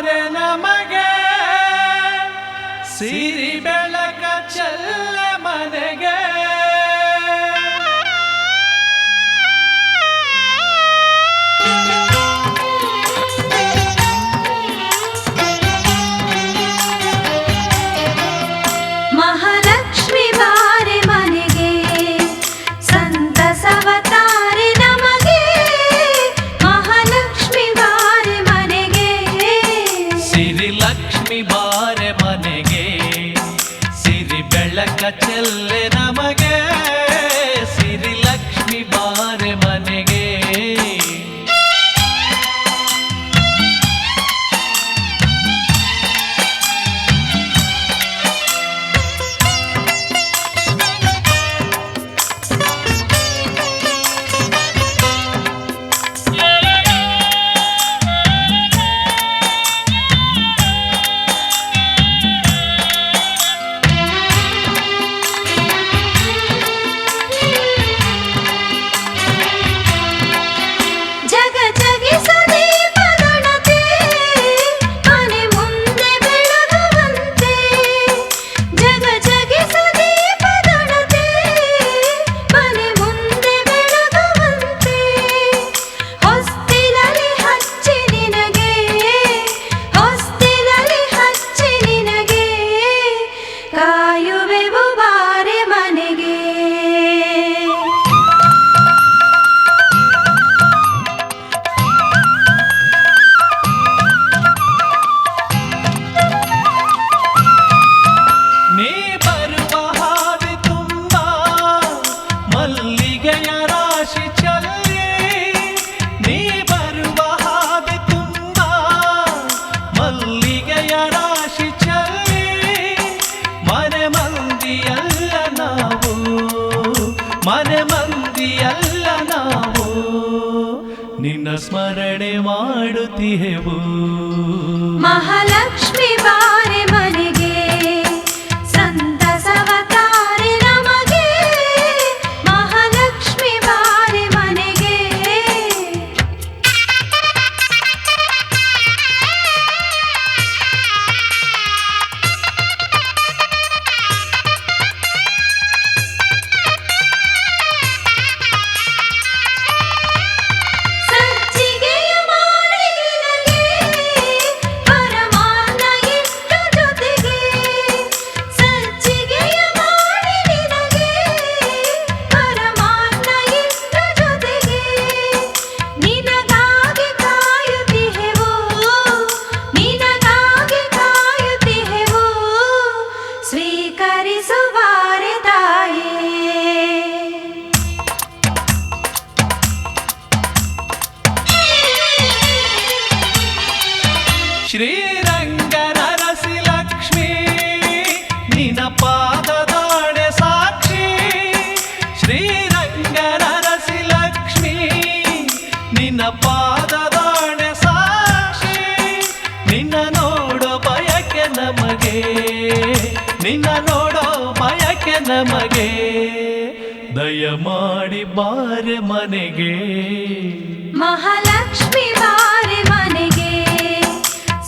ಬಾರೆ ನಮಗೆ ಸಿರಿ ಬೆಳಕ ಚೆಲ್ಲ ಮನೆಗೆ ಮಹಾಲಕ್ಷ್ಮಿ ಬಾರೆ ಮನೆಗೆ ಸಂತಸವತಾರೆ ನಮಗೆ ಮಹಾಲಕ್ಷ್ಮಿ ಬಾರೆ ಮನೆಗೆ ಸಿರಿ ಲಕ್ಷ್ಮಿ ಬಾರೆ ಮನೆಗೆ ಸಿರಿ ಬೆಳಕ ಚೆಲ್ಲೆ ನಮಗೆ ಸಿರಿ ಲಕ್ಷ್ಮಿ ಬಾರೆ ಮನೆಗೆ ಮನೆ ಮಂದಿಯಲ್ಲ ನಾವು ನಿನ್ನ ಸ್ಮರಣೆ ಮಾಡುತ್ತಿಹೆವು ಮಹಾಲಕ್ಷ್ಮಿ ಬಾರೆ ಮನೆಗೆ ಸಂತಸವತಾರೆ ನಮಗೆ ಮಹಾಲಕ್ಷ್ಮಿ ಬಾರೆ ಮನೆಗೆ ಶ್ರೀರಂಗನರಸಿ ಲಕ್ಷ್ಮೀ ನಿನ ಪಾದದಾಡೆ ಸಾಕ್ಷಿ ಶ್ರೀರಂಗನರಸಿ ಲಕ್ಷ್ಮೀ ನಿನ್ನ ಪಾದದಾಡೆ ಸಾಕ್ಷಿ ನಿನ್ನ ನೋಡೋ ಬಯಕೆ ನಮಗೆ ನಿನ್ನ ನೋಡೋ ಬಯಕೆ ನಮಗೆ ದಯಮಾಡಿ ಬಾರೆ ಮನೆಗೆ ಮಹಾಲಕ್ಷ್ಮಿ ಬಾರೆ ಮನೆಗೆ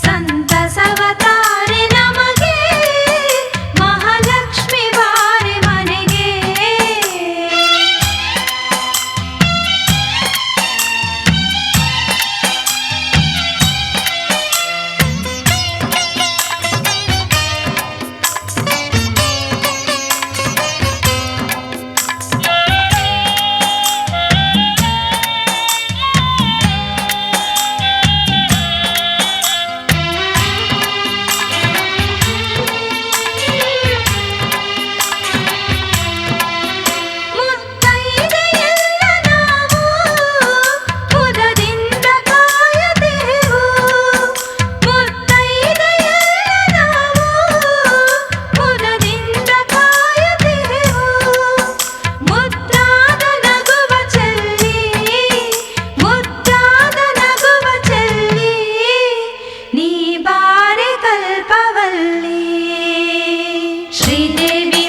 ಸಂತಸವತಾರೆ ನಮಗೆ ಮಹಾಲಕ್ಷ್ಮಿ ಬಾರೆ ಮನೆಗೆ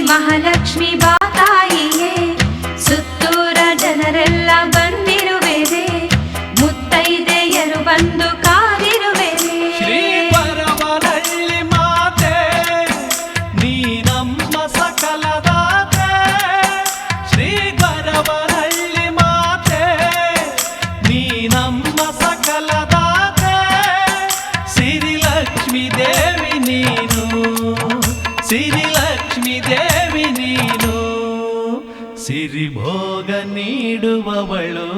ಮಹಾಲಕ್ಷ್ಮಿ ಬಾತಾಯಿಯೇ ಸುತ್ತೂರ ಜನರೆಲ್ಲ ಬಂದಿರುವೆರೆ ಮುತ್ತೈದೆಯರು ಬಂದು ಕಾದಿರುವೆರೆ ಸಕಲದಾತೆ ಶ್ರೀ ಗೊರವನಹಳ್ಳಿ ಮಾತೆ ನೀ ನಮ್ಮ ಸಕಲದಾತೆ ಸಿರಿಲಕ್ಷ್ಮೀ ದೇವಿ ನೀನು ಸಿರಿಲಕ್ಷ್ಮೀ ದೇವಿ ನೀನು ಸಿರಿಭೋಗ ನೀಡುವವಳು